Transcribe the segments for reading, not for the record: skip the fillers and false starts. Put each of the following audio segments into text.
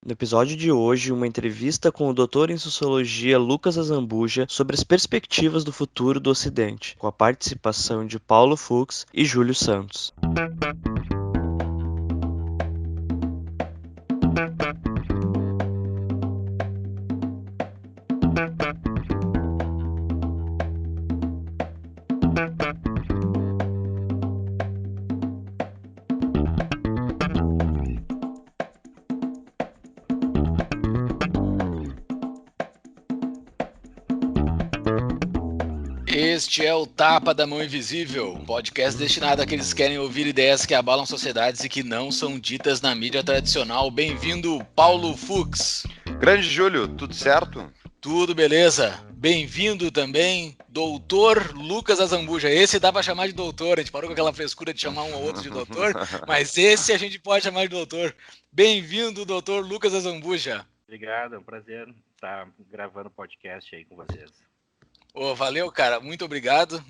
No episódio de hoje, uma entrevista com o doutor em Sociologia Lucas Azambuja sobre as perspectivas do futuro do Ocidente, com a participação de Paulo Fux e Júlio Santos. Este é o Tapa da Mão Invisível, podcast destinado àqueles que querem ouvir ideias que abalam sociedades e que não são ditas na mídia tradicional. Bem-vindo, Paulo Fux. Grande Júlio, tudo certo? Tudo beleza? Bem-vindo também, doutor Lucas Azambuja. Esse dá pra chamar de doutor, a gente parou com aquela frescura de chamar um ou outro de doutor, mas esse a gente pode chamar de doutor. Bem-vindo, doutor Lucas Azambuja. Obrigado, é um prazer estar gravando podcast aí com vocês. Valeu, cara. Muito obrigado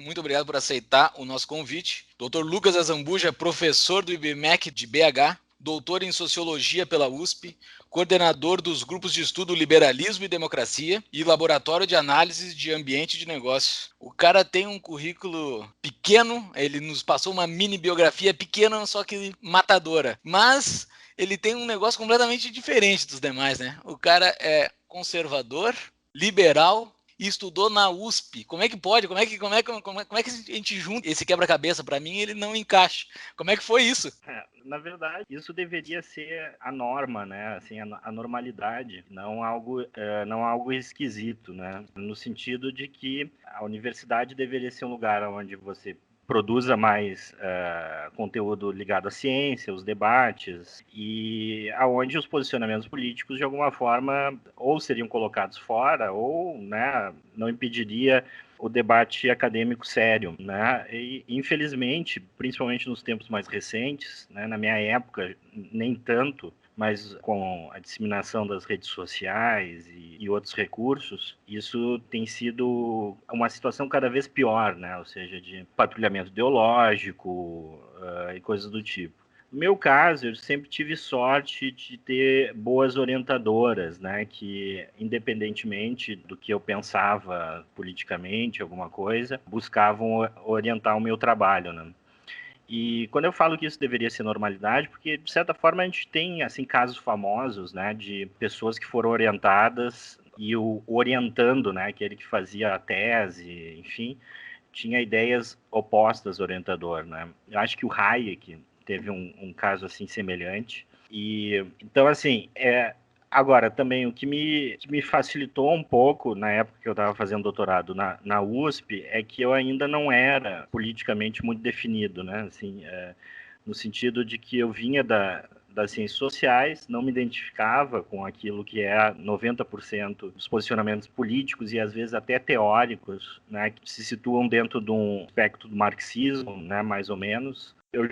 por aceitar o nosso convite. Dr. Lucas Azambuja, professor do IBMEC de BH, doutor em Sociologia pela USP, coordenador dos grupos de estudo Liberalismo e Democracia e Laboratório de Análise de Ambiente de Negócios. O cara tem um currículo pequeno, ele nos passou uma mini biografia pequena, só que matadora. Mas ele tem um negócio completamente diferente dos demais, né? O cara é conservador, liberal, e estudou na USP. Como é que pode? Como é que a gente junta esse quebra-cabeça? Para mim, ele não encaixa. Como é que foi isso? Na verdade, isso deveria ser a norma, né? Assim, a normalidade, não algo esquisito, né? No sentido de que a universidade deveria ser um lugar onde você produza mais conteúdo ligado à ciência, os debates, e aonde os posicionamentos políticos, de alguma forma, ou seriam colocados fora, ou, né, não impediria o debate acadêmico sério, né? E, infelizmente, principalmente nos tempos mais recentes, né, na minha época, nem tanto, mas com a disseminação das redes sociais e outros recursos, isso tem sido uma situação cada vez pior, né? Ou seja, de patrulhamento ideológico e coisas do tipo. No meu caso, eu sempre tive sorte de ter boas orientadoras, né, que, independentemente do que eu pensava politicamente, alguma coisa, buscavam orientar o meu trabalho, né? E quando eu falo que isso deveria ser normalidade, porque, de certa forma, a gente tem, assim, casos famosos, né, de pessoas que foram orientadas e o orientando, né, aquele que fazia a tese, enfim, tinha ideias opostas ao orientador, né? Eu acho que o Hayek teve um caso, assim, semelhante. E, então, assim, agora, também, o que me facilitou um pouco, na época que eu estava fazendo doutorado na USP, é que eu ainda não era politicamente muito definido, né? Assim, no sentido de que eu vinha das ciências sociais, não me identificava com aquilo que é 90% dos posicionamentos políticos e, às vezes, até teóricos, né? Que se situam dentro de um aspecto do marxismo, né? Mais ou menos. Eu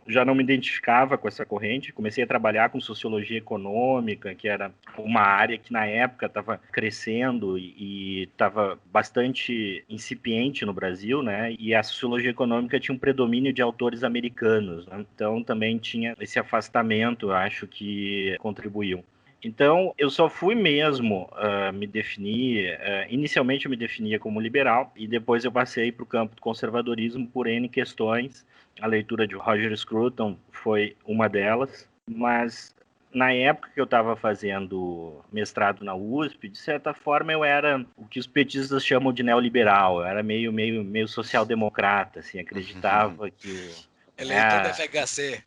já não me identificava com essa corrente, comecei a trabalhar com sociologia econômica, que era uma área que na época estava crescendo e estava bastante incipiente no Brasil, né? E a sociologia econômica tinha um predomínio de autores americanos, né? Então também tinha esse afastamento, eu acho que contribuiu. Então, eu só fui mesmo me definir. Inicialmente, eu me definia como liberal, e depois eu passei para o campo do conservadorismo por N questões. A leitura de Roger Scruton foi uma delas, mas na época que eu estava fazendo mestrado na USP, de certa forma eu era o que os petistas chamam de neoliberal. Eu era meio social-democrata, assim, acreditava que Eleitor da FHC.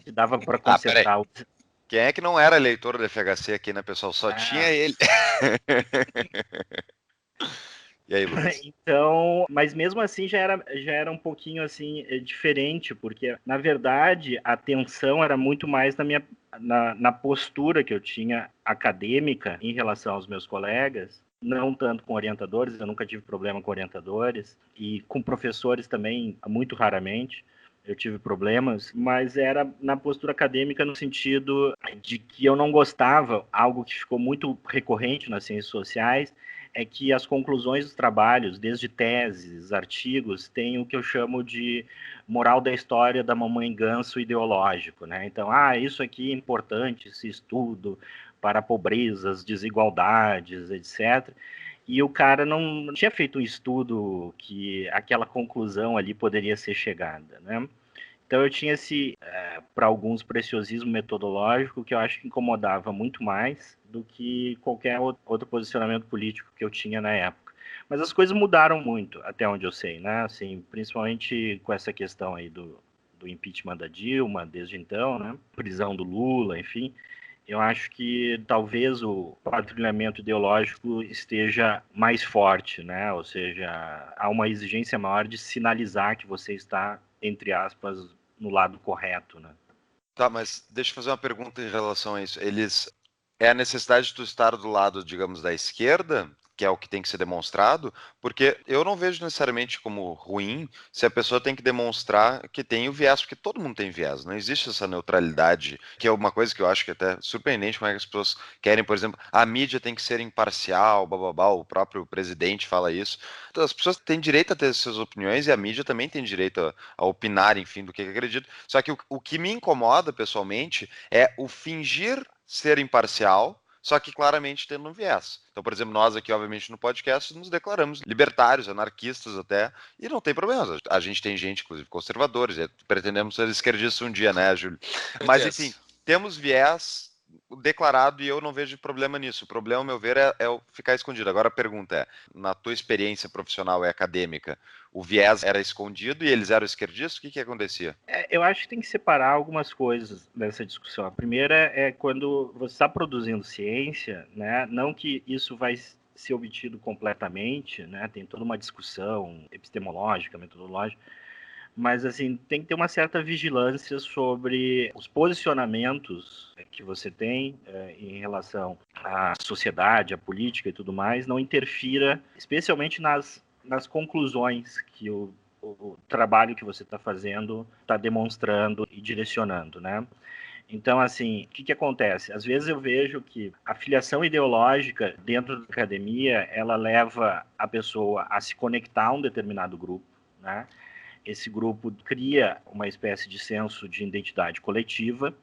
que dava para consertar. Quem é que não era eleitor do FHC aqui, né, pessoal? Só tinha ele. E aí, Lucas? Então, mas mesmo assim já era um pouquinho assim diferente, porque na verdade a tensão era muito mais na postura que eu tinha acadêmica em relação aos meus colegas, não tanto com orientadores. Eu nunca tive problema com orientadores, e com professores também, muito raramente eu tive problemas, mas era na postura acadêmica, no sentido de que eu não gostava, algo que ficou muito recorrente nas ciências sociais, é que as conclusões dos trabalhos, desde teses, artigos, têm o que eu chamo de moral da história da mamãe ganso ideológico, né? Então, isso aqui é importante, esse estudo para pobrezas, desigualdades, etc. E o cara não tinha feito um estudo que aquela conclusão ali poderia ser chegada, né? Então eu tinha para alguns, preciosismo metodológico que eu acho que incomodava muito mais do que qualquer outro posicionamento político que eu tinha na época. Mas as coisas mudaram muito, até onde eu sei, né? Assim, principalmente com essa questão aí do impeachment da Dilma, desde então, né? Prisão do Lula, enfim. Eu acho que talvez o patrulhamento ideológico esteja mais forte, né? Ou seja, há uma exigência maior de sinalizar que você está, entre aspas, no lado correto, né? Tá, mas deixa eu fazer uma pergunta em relação a isso. É a necessidade de tu estar do lado, digamos, da esquerda, que é o que tem que ser demonstrado, porque eu não vejo necessariamente como ruim se a pessoa tem que demonstrar que tem o viés, porque todo mundo tem viés, não existe essa neutralidade, que é uma coisa que eu acho que é até surpreendente como é que as pessoas querem, por exemplo, a mídia tem que ser imparcial, bababá, o próprio presidente fala isso. Então, as pessoas têm direito a ter suas opiniões e a mídia também tem direito a opinar, enfim, do que acredita. Só que o que me incomoda pessoalmente é o fingir ser imparcial, só que claramente tendo um viés. Então, por exemplo, nós aqui, obviamente, no podcast, nos declaramos libertários, anarquistas até, e não tem problema. A gente tem gente, inclusive, conservadores, e pretendemos ser esquerdistas um dia, né, Júlio? Mas, enfim, temos viés declarado e eu não vejo problema nisso. O problema, ao meu ver, é ficar escondido. Agora a pergunta é, na tua experiência profissional e acadêmica, o viés era escondido e eles eram esquerdistas? O que acontecia? Eu acho que tem que separar algumas coisas dessa discussão. A primeira é quando você está produzindo ciência, né? Não que isso vai ser obtido completamente, né? Tem toda uma discussão epistemológica, metodológica, mas assim tem que ter uma certa vigilância sobre os posicionamentos que você tem em relação à sociedade, à política e tudo mais, não interfira, especialmente nas conclusões que o trabalho que você está fazendo está demonstrando e direcionando, né? Então, assim, o que acontece? Às vezes eu vejo que a filiação ideológica dentro da academia, ela leva a pessoa a se conectar a um determinado grupo, né? Esse grupo cria uma espécie de senso de identidade coletiva,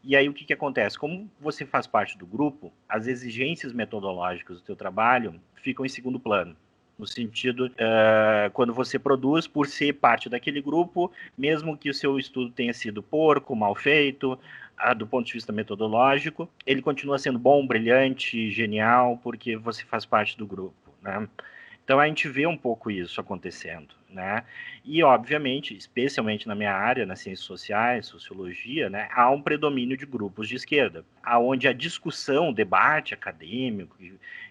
e aí o que acontece? Como você faz parte do grupo, as exigências metodológicas do seu trabalho ficam em segundo plano. No sentido, quando você produz por ser parte daquele grupo, mesmo que o seu estudo tenha sido porco, mal feito, do ponto de vista metodológico, ele continua sendo bom, brilhante, genial, porque você faz parte do grupo, né? Então a gente vê um pouco isso acontecendo, né? E obviamente, especialmente na minha área, nas ciências sociais, sociologia, né, há um predomínio de grupos de esquerda, aonde a discussão, o debate acadêmico,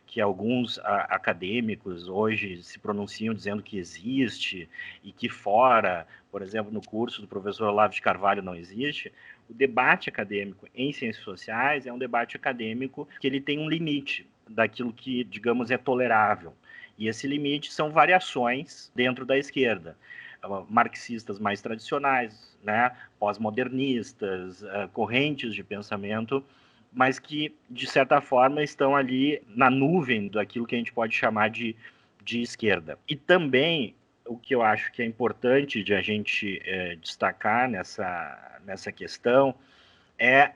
que alguns acadêmicos hoje se pronunciam dizendo que existe e que fora, por exemplo, no curso do professor Olavo de Carvalho não existe. O debate acadêmico em ciências sociais é um debate acadêmico que ele tem um limite daquilo que, digamos, é tolerável. E esse limite são variações dentro da esquerda. Marxistas mais tradicionais, né, pós-modernistas, correntes de pensamento, mas que, de certa forma, estão ali na nuvem daquilo que a gente pode chamar de esquerda. E também, o que eu acho que é importante de a gente destacar nessa questão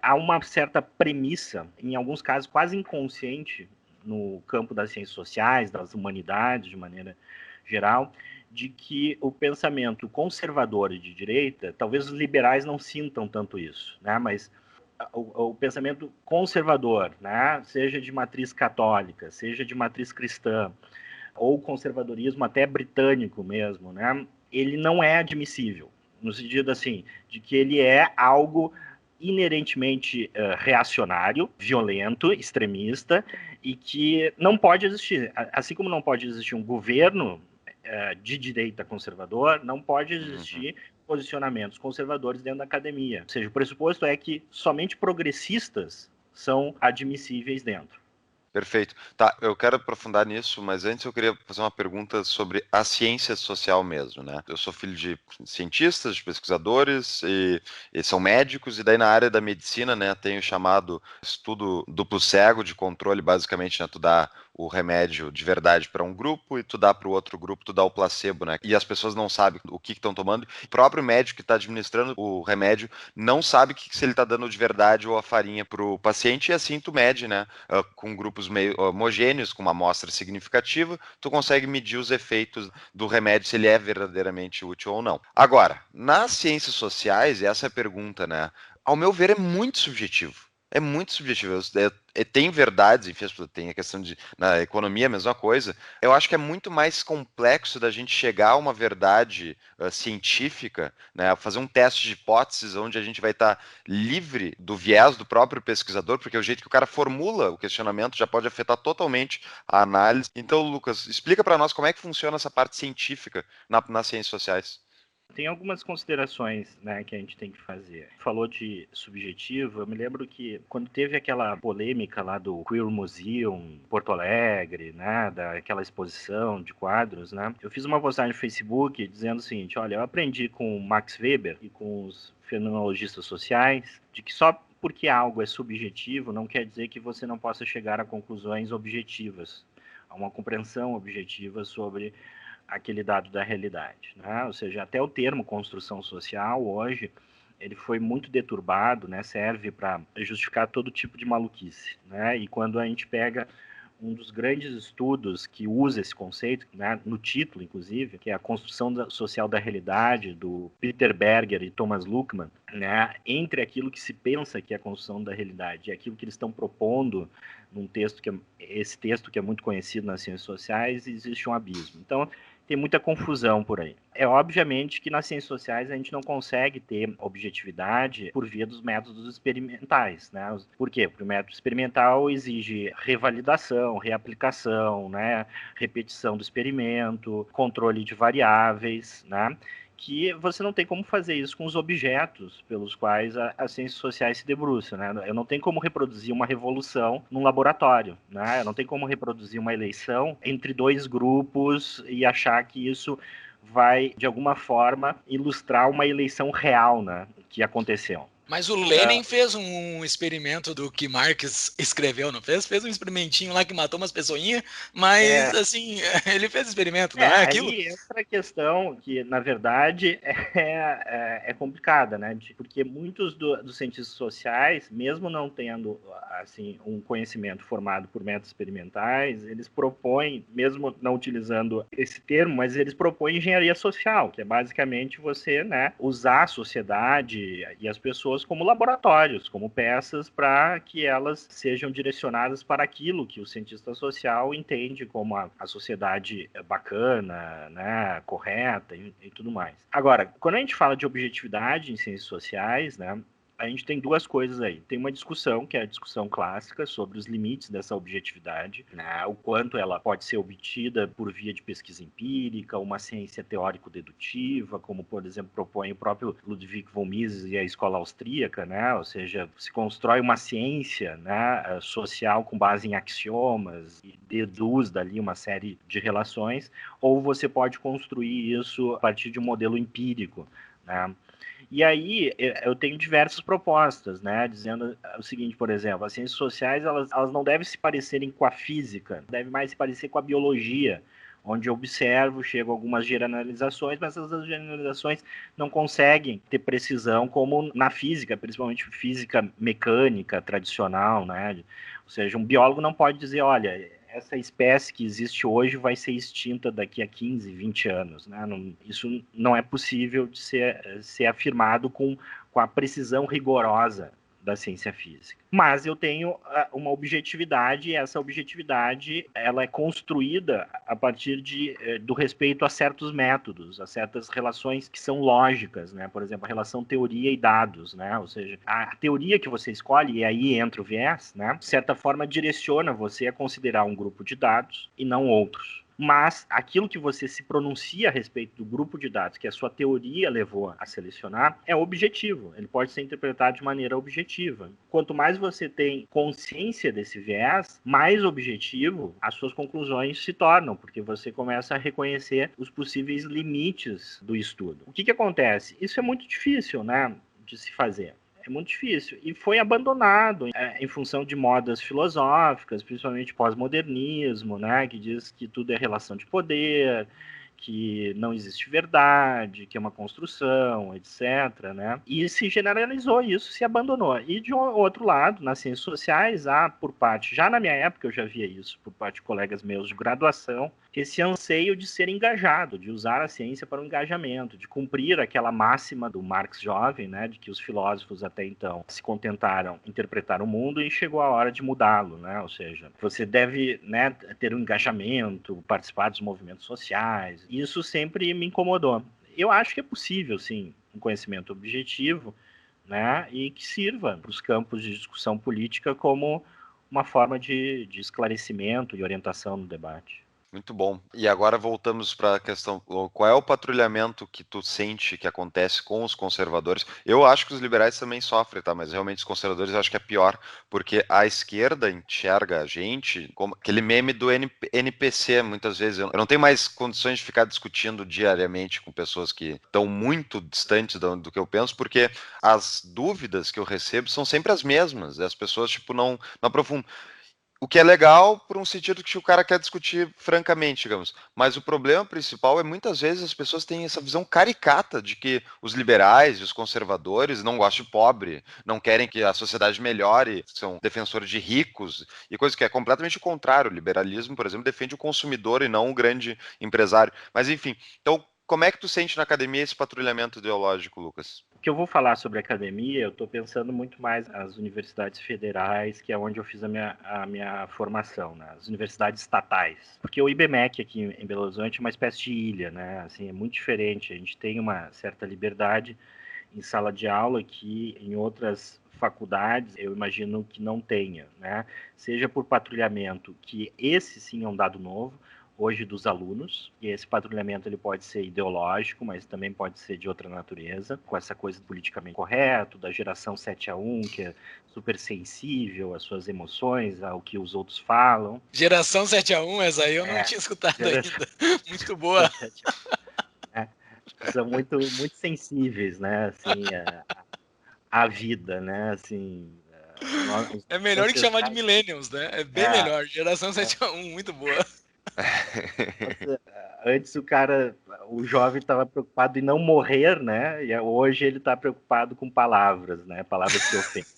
há uma certa premissa, em alguns casos quase inconsciente, no campo das ciências sociais, das humanidades, de maneira geral, de que o pensamento conservador e de direita, talvez os liberais não sintam tanto isso, né? Mas o pensamento conservador, né? Seja de matriz católica, seja de matriz cristã, ou conservadorismo até britânico mesmo, né? Ele não é admissível, no sentido assim, de que ele é algo inerentemente reacionário, violento, extremista, e que não pode existir. Assim como não pode existir um governo de direita conservador, não pode existir posicionamentos conservadores dentro da academia. Ou seja, o pressuposto é que somente progressistas são admissíveis dentro. Perfeito. Tá, eu quero aprofundar nisso, mas antes eu queria fazer uma pergunta sobre a ciência social mesmo, né? Eu sou filho de cientistas, de pesquisadores, e são médicos, e daí na área da medicina, né, tem o chamado estudo duplo cego de controle, basicamente, né, tu dá o remédio de verdade para um grupo e tu dá para o outro grupo, tu dá o placebo, né? E as pessoas não sabem o que estão tomando. O próprio médico que está administrando o remédio não sabe se ele está dando de verdade ou a farinha para o paciente, e assim tu mede, né? Com grupos meio homogêneos, com uma amostra significativa, tu consegue medir os efeitos do remédio, se ele é verdadeiramente útil ou não. Agora, nas ciências sociais, e essa é a pergunta, né? Ao meu ver, é muito subjetivo. É muito subjetivo. Tem verdades, enfim, tem a questão de. Na economia, a mesma coisa. Eu acho que é muito mais complexo da gente chegar a uma verdade científica, né? Fazer um teste de hipóteses onde a gente vai estar livre do viés do próprio pesquisador, porque o jeito que o cara formula o questionamento já pode afetar totalmente a análise. Então, Lucas, explica para nós como é que funciona essa parte científica nas ciências sociais. Tem algumas considerações, né, que a gente tem que fazer. Falou de subjetivo, eu me lembro que quando teve aquela polêmica lá do Queer Museum Porto Alegre, né, daquela exposição de quadros, né, eu fiz uma postagem no Facebook dizendo o seguinte: olha, eu aprendi com o Max Weber e com os fenomenologistas sociais de que só porque algo é subjetivo não quer dizer que você não possa chegar a conclusões objetivas, a uma compreensão objetiva sobre aquele dado da realidade, né? Ou seja, até o termo construção social hoje ele foi muito deturbado, né? Serve para justificar todo tipo de maluquice, né? E quando a gente pega um dos grandes estudos que usa esse conceito, né, no título, inclusive, que é a construção social da realidade, do Peter Berger e Thomas Luckmann, né, entre aquilo que se pensa que é a construção da realidade e aquilo que eles estão propondo num texto esse texto que é muito conhecido nas ciências sociais, existe um abismo. Então, tem muita confusão por aí. É obviamente que nas ciências sociais a gente não consegue ter objetividade por via dos métodos experimentais, né? Por quê? Porque o método experimental exige revalidação, reaplicação, né? Repetição do experimento, controle de variáveis, né? Que você não tem como fazer isso com os objetos pelos quais as ciências sociais se debruçam, né? Eu não tenho como reproduzir uma revolução num laboratório, né? Eu não tenho como reproduzir uma eleição entre dois grupos e achar que isso vai, de alguma forma, ilustrar uma eleição real, né, que aconteceu. Mas o Lenin fez um experimento do que Marx escreveu, não fez? Fez um experimentinho lá que matou umas pessoinhas, mas, assim, ele fez experimento, não é aquilo? Aí entra a questão que, na verdade, é complicada, né? Porque muitos dos cientistas sociais, mesmo não tendo, assim, um conhecimento formado por métodos experimentais, eles propõem, mesmo não utilizando esse termo, mas eles propõem engenharia social, que é basicamente você, né, usar a sociedade e as pessoas como laboratórios, como peças para que elas sejam direcionadas para aquilo que o cientista social entende como a sociedade bacana, né, correta e tudo mais. Agora, quando a gente fala de objetividade em ciências sociais, né, a gente tem duas coisas aí. Tem uma discussão, que é a discussão clássica, sobre os limites dessa objetividade, né? O quanto ela pode ser obtida por via de pesquisa empírica, uma ciência teórico-dedutiva, como, por exemplo, propõe o próprio Ludwig von Mises e a escola austríaca, né? Ou seja, se constrói uma ciência, né, social com base em axiomas e deduz dali uma série de relações, ou você pode construir isso a partir de um modelo empírico, né? E aí eu tenho diversas propostas, né, dizendo o seguinte, por exemplo, as ciências sociais elas não devem se parecerem com a física, devem mais se parecer com a biologia, onde eu observo, chego a algumas generalizações, mas essas generalizações não conseguem ter precisão como na física, principalmente física mecânica tradicional, né? Ou seja, um biólogo não pode dizer, olha, essa espécie que existe hoje vai ser extinta daqui a 15, 20 anos. Né? Isso não é possível de ser afirmado com a precisão rigorosa da ciência física. Mas eu tenho uma objetividade, e essa objetividade ela é construída a partir do respeito a certos métodos, a certas relações que são lógicas, né? Por exemplo, a relação teoria e dados, né? Ou seja, a teoria que você escolhe, e aí entra o viés, né? De certa forma direciona você a considerar um grupo de dados e não outros. mas aquilo que você se pronuncia a respeito do grupo de dados que a sua teoria levou a selecionar é objetivo, ele pode ser interpretado de maneira objetiva. Quanto mais você tem consciência desse viés, mais objetivo as suas conclusões se tornam, porque você começa a reconhecer os possíveis limites do estudo. O que acontece? Isso é muito difícil, né, de se fazer. É muito difícil. E foi abandonado em função de modas filosóficas, principalmente pós-modernismo, né, que diz que tudo é relação de poder, que não existe verdade, que é uma construção, etc., né? E se generalizou isso, se abandonou. E de outro lado, nas ciências sociais, há por parte, já na minha época eu já via isso, por parte de colegas meus de graduação, esse anseio de ser engajado, de usar a ciência para o engajamento, de cumprir aquela máxima do Marx jovem, né, de que os filósofos até então se contentaram em interpretar o mundo e chegou a hora de mudá-lo, né? Ou seja, você deve, né, ter um engajamento, participar dos movimentos sociais. Isso sempre me incomodou. Eu acho que é possível, sim, um conhecimento objetivo, né, e que sirva para os campos de discussão política como uma forma de esclarecimento e orientação no debate. Muito bom. E agora voltamos para a questão, qual é o patrulhamento que tu sente que acontece com os conservadores? Eu acho que os liberais também sofrem, tá? Mas realmente os conservadores eu acho que é pior, porque a esquerda enxerga a gente como aquele meme do NPC, muitas vezes. Eu não tenho mais condições de ficar discutindo diariamente com pessoas que estão muito distantes do que eu penso, porque as dúvidas que eu recebo são sempre as mesmas. As pessoas, tipo, não aprofundam. O que é legal por um sentido que o cara quer discutir francamente, digamos. Mas o problema principal é muitas vezes as pessoas têm essa visão caricata de que os liberais e os conservadores não gostam de pobre, não querem que a sociedade melhore, são defensores de ricos e coisa que é completamente o contrário. O liberalismo, por exemplo, defende o consumidor e não o grande empresário. Mas enfim, então como é que tu sente na academia esse patrulhamento ideológico, Lucas? O que eu vou falar sobre academia, eu estou pensando muito mais nas universidades federais, que é onde eu fiz a minha formação, né? As universidades estatais. Porque o IBMEC aqui em Belo Horizonte é uma espécie de ilha, né? Assim, é muito diferente. A gente tem uma certa liberdade em sala de aula que em outras faculdades eu imagino que não tenha, né? Seja por patrulhamento, que esse sim é um dado novo, hoje dos alunos, e esse patrulhamento ele pode ser ideológico, mas também pode ser de outra natureza, com essa coisa do politicamente correto, da geração 7-1, que é super sensível às suas emoções, ao que os outros falam. Geração 7-1, essa aí eu não tinha escutado ainda. Muito boa. São muito, muito sensíveis, né, assim, à vida, né, assim... É melhor que chamar de millennials, né? É bem melhor. Geração 7-1, muito boa. Antes o jovem estava preocupado em não morrer, né? E hoje ele está preocupado com palavras, né? Palavras que ofendem.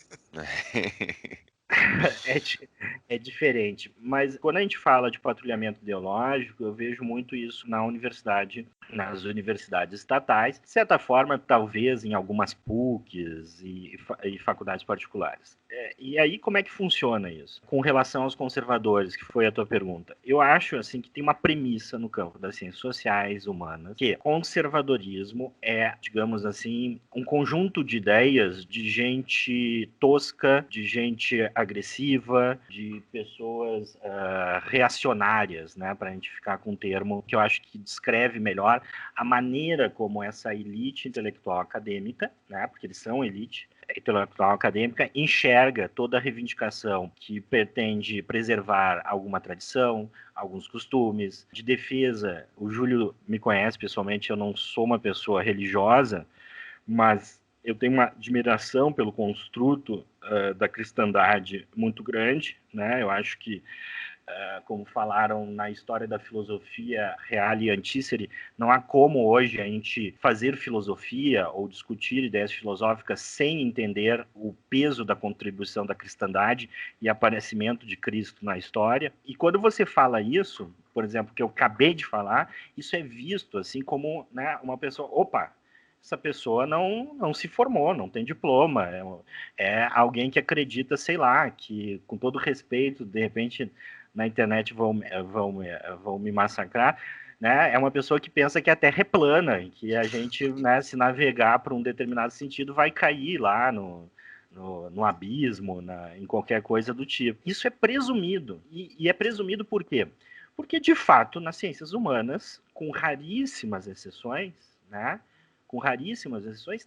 É diferente. Mas quando a gente fala de patrulhamento ideológico, eu vejo muito isso nas universidades estatais, de certa forma, talvez em algumas PUCs e faculdades particulares. E aí, como é que funciona isso? Com relação aos conservadores, que foi a tua pergunta. Eu acho assim que tem uma premissa no campo das ciências sociais, humanas, que conservadorismo é, digamos assim, um conjunto de ideias de gente tosca, de gente agressiva, de pessoas reacionárias, né, para a gente ficar com um termo que eu acho que descreve melhor a maneira como essa elite intelectual acadêmica, né, porque eles são elite intelectual acadêmica, enxerga toda a reivindicação que pretende preservar alguma tradição, alguns costumes, de defesa. O Júlio me conhece pessoalmente, eu não sou uma pessoa religiosa, mas eu tenho uma admiração pelo construto da cristandade muito grande, né? Eu acho que, como falaram na história da filosofia real e antícere, não há como hoje a gente fazer filosofia ou discutir ideias filosóficas sem entender o peso da contribuição da cristandade e aparecimento de Cristo na história. E quando você fala isso, por exemplo, que eu acabei de falar, isso é visto assim como, né, uma pessoa, opa, essa pessoa não se formou, não tem diploma, é alguém que acredita, sei lá, que com todo respeito, de repente na internet vão me massacrar, né? É uma pessoa que pensa que a Terra é plana, que a gente, né, se navegar para um determinado sentido, vai cair lá no abismo, em qualquer coisa do tipo. Isso é presumido. E é presumido por quê? Porque, de fato, nas ciências humanas, com raríssimas exceções, né,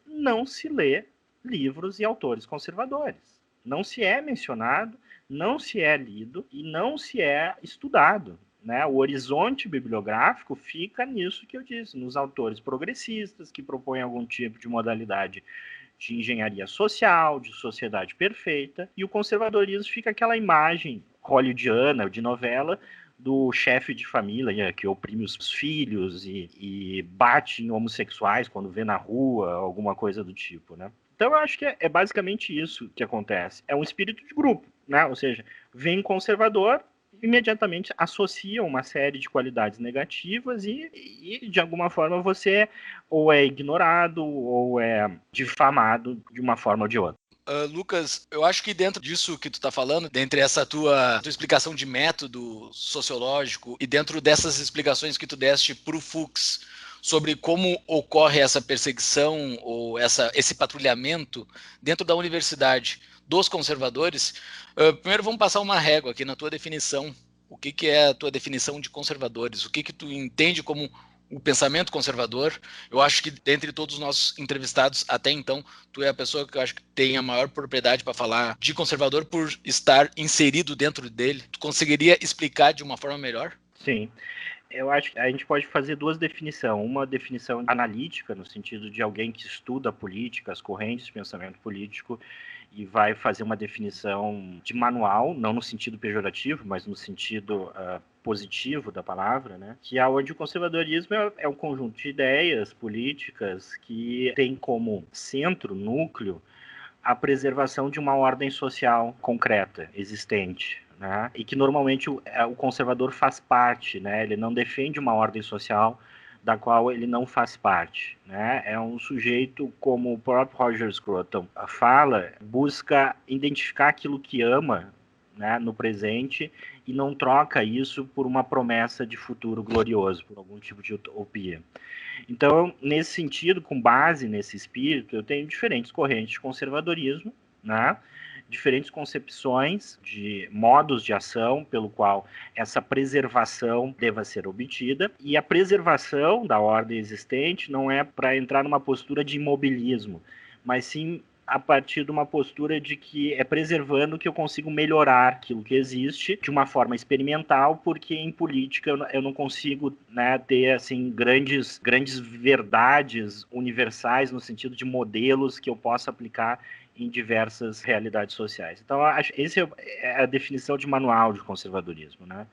não se lê livros e autores conservadores. Não se é mencionado, não se é lido e não se é estudado. Né? O horizonte bibliográfico fica nisso que eu disse, nos autores progressistas que propõem algum tipo de modalidade de engenharia social, de sociedade perfeita, e o conservadorismo fica aquela imagem hollywoodiana, de novela, do chefe de família que oprime os filhos e bate em homossexuais quando vê na rua, alguma coisa do tipo, né? Então eu acho que é basicamente isso que acontece. É um espírito de grupo, né? Ou seja, vem conservador, imediatamente associa uma série de qualidades negativas e de alguma forma você ou é ignorado ou é difamado de uma forma ou de outra. Lucas, eu acho que dentro disso que tu está falando, dentre essa tua explicação de método sociológico e dentro dessas explicações que tu deste para o Fuchs sobre como ocorre essa perseguição ou esse patrulhamento dentro da universidade dos conservadores, primeiro vamos passar uma régua aqui na tua definição. O que é a tua definição de conservadores? O que tu entende como o pensamento conservador? Eu acho que dentre todos os nossos entrevistados até então, tu é a pessoa que eu acho que tem a maior propriedade para falar de conservador por estar inserido dentro dele. Tu conseguiria explicar de uma forma melhor? Sim. Eu acho que a gente pode fazer duas definições. Uma definição analítica, no sentido de alguém que estuda política, as correntes de pensamento político, e vai fazer uma definição de manual, não no sentido pejorativo, mas no sentido positivo da palavra, né? Que é onde o conservadorismo é um conjunto de ideias políticas que tem como centro, núcleo, a preservação de uma ordem social concreta, existente, né? E que normalmente o conservador faz parte, né? Ele não defende uma ordem social da qual ele não faz parte, né? É um sujeito, como o próprio Roger Scruton fala, busca identificar aquilo que ama, né, no presente e não troca isso por uma promessa de futuro glorioso, por algum tipo de utopia. Então, nesse sentido, com base nesse espírito, eu tenho diferentes correntes de conservadorismo, né? Diferentes concepções de modos de ação pelo qual essa preservação deva ser obtida. E a preservação da ordem existente não é para entrar numa postura de imobilismo, mas sim a partir de uma postura de que é preservando que eu consigo melhorar aquilo que existe de uma forma experimental, porque em política eu não consigo, né, ter assim grandes verdades universais no sentido de modelos que eu possa aplicar em diversas realidades sociais. Então, essa é a definição de manual de conservadorismo, né?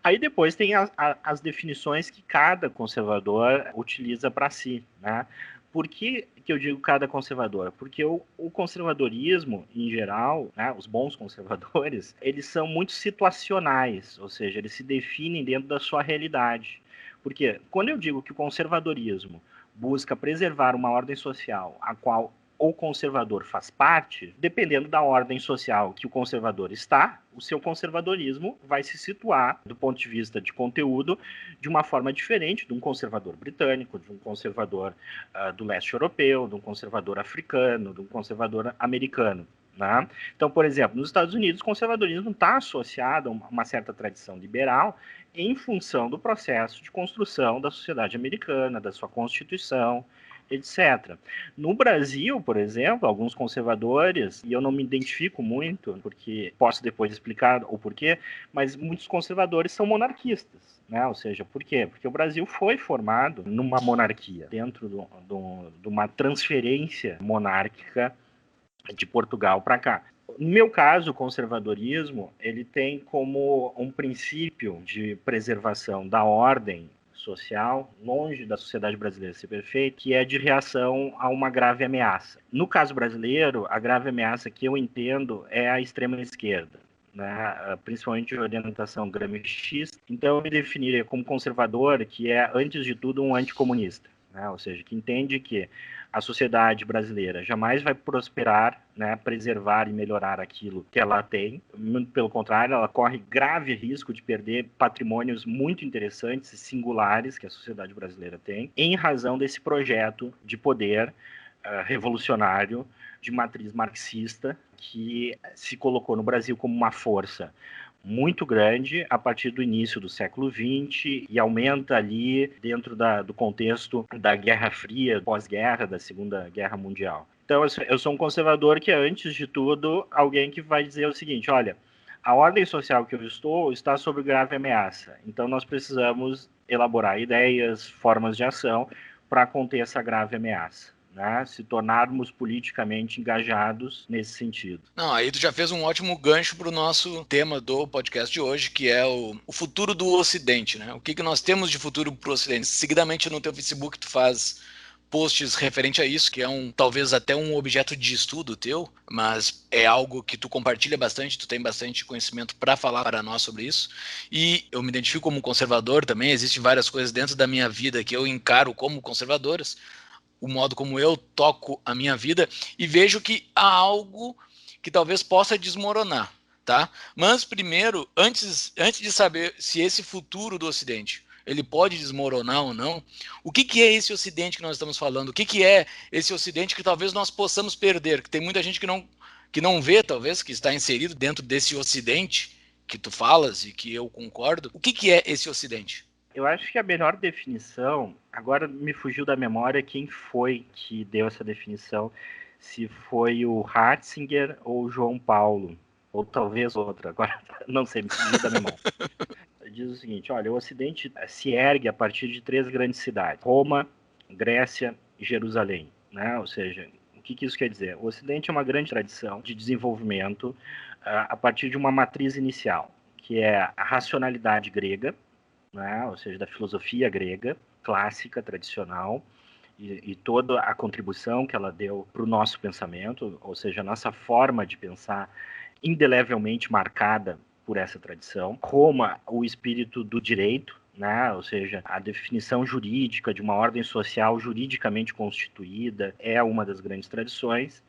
Aí depois tem as definições que cada conservador utiliza para si, né? Por que eu digo cada conservador? Porque o conservadorismo, em geral, né, os bons conservadores, eles são muito situacionais, ou seja, eles se definem dentro da sua realidade. Porque quando eu digo que o conservadorismo busca preservar uma ordem social a qual o conservador faz parte, dependendo da ordem social que o conservador está, o seu conservadorismo vai se situar, do ponto de vista de conteúdo, de uma forma diferente de um conservador britânico, de um conservador do leste europeu, de um conservador africano, de um conservador americano. Né? Então, por exemplo, nos Estados Unidos, o conservadorismo está associado a uma certa tradição liberal em função do processo de construção da sociedade americana, da sua Constituição, etc. No Brasil, por exemplo, alguns conservadores, e eu não me identifico muito, porque posso depois explicar o porquê, mas muitos conservadores são monarquistas. Né? Ou seja, por quê? Porque o Brasil foi formado numa monarquia, dentro de uma transferência monárquica de Portugal para cá. No meu caso, o conservadorismo ele tem como um princípio de preservação da ordem social, longe da sociedade brasileira ser perfeita, que é de reação a uma grave ameaça. No caso brasileiro, a grave ameaça que eu entendo é a extrema-esquerda. Né, principalmente de orientação gramsciista. Então, eu me definiria como conservador, que é, antes de tudo, um anticomunista. Né, ou seja, que entende que a sociedade brasileira jamais vai prosperar, né, preservar e melhorar aquilo que ela tem. Muito pelo contrário, ela corre grave risco de perder patrimônios muito interessantes e singulares que a sociedade brasileira tem, em razão desse projeto de poder revolucionário de matriz marxista que se colocou no Brasil como uma força muito grande a partir do início do século XX e aumenta ali dentro do contexto da Guerra Fria, pós-guerra, da Segunda Guerra Mundial. Então, eu sou um conservador que é, antes de tudo, alguém que vai dizer o seguinte, olha, a ordem social que eu estou está sob grave ameaça, então nós precisamos elaborar ideias, formas de ação para conter essa grave ameaça. Né, se tornarmos politicamente engajados nesse sentido. Não, aí tu já fez um ótimo gancho para o nosso tema do podcast de hoje, que é o futuro do Ocidente, né? O que nós temos de futuro para o Ocidente? Seguidamente no teu Facebook tu faz posts referente a isso, que é talvez até um objeto de estudo teu, mas é algo que tu compartilha bastante, tu tem bastante conhecimento para falar para nós sobre isso, e eu me identifico como conservador também, existem várias coisas dentro da minha vida que eu encaro como conservadoras, o modo como eu toco a minha vida, e vejo que há algo que talvez possa desmoronar, tá? Mas primeiro, antes de saber se esse futuro do Ocidente ele pode desmoronar ou não, o que é esse Ocidente que nós estamos falando? O que é esse Ocidente que talvez nós possamos perder? Que tem muita gente que não vê, talvez, que está inserido dentro desse Ocidente que tu falas e que eu concordo. O que é esse Ocidente? Eu acho que a melhor definição, agora me fugiu da memória quem foi que deu essa definição, se foi o Ratzinger ou o João Paulo, ou talvez outra, agora não sei, me fugiu da memória. Diz o seguinte, olha, o Ocidente se ergue a partir de 3 grandes cidades, Roma, Grécia e Jerusalém, né? Ou seja, o que isso quer dizer? O Ocidente é uma grande tradição de desenvolvimento a partir de uma matriz inicial, que é a racionalidade grega, né? Ou seja, da filosofia grega, clássica, tradicional, e toda a contribuição que ela deu para o nosso pensamento, ou seja, a nossa forma de pensar indelevelmente marcada por essa tradição. Roma, o espírito do direito, né? Ou seja, a definição jurídica de uma ordem social juridicamente constituída é uma das grandes tradições.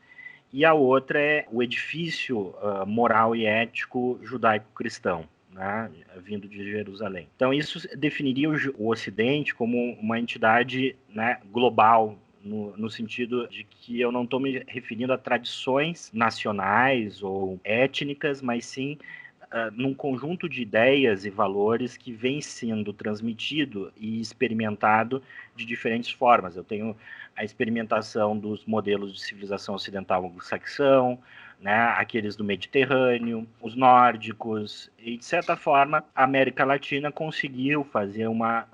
E a outra é o edifício moral e ético judaico-cristão, né, vindo de Jerusalém. Então, isso definiria o Ocidente como uma entidade, né, global, no sentido de que eu não estou me referindo a tradições nacionais ou étnicas, mas sim num conjunto de ideias e valores que vem sendo transmitido e experimentado de diferentes formas. Eu tenho a experimentação dos modelos de civilização ocidental anglo-saxão, né, aqueles do Mediterrâneo, os nórdicos, e de certa forma a América Latina conseguiu fazer uma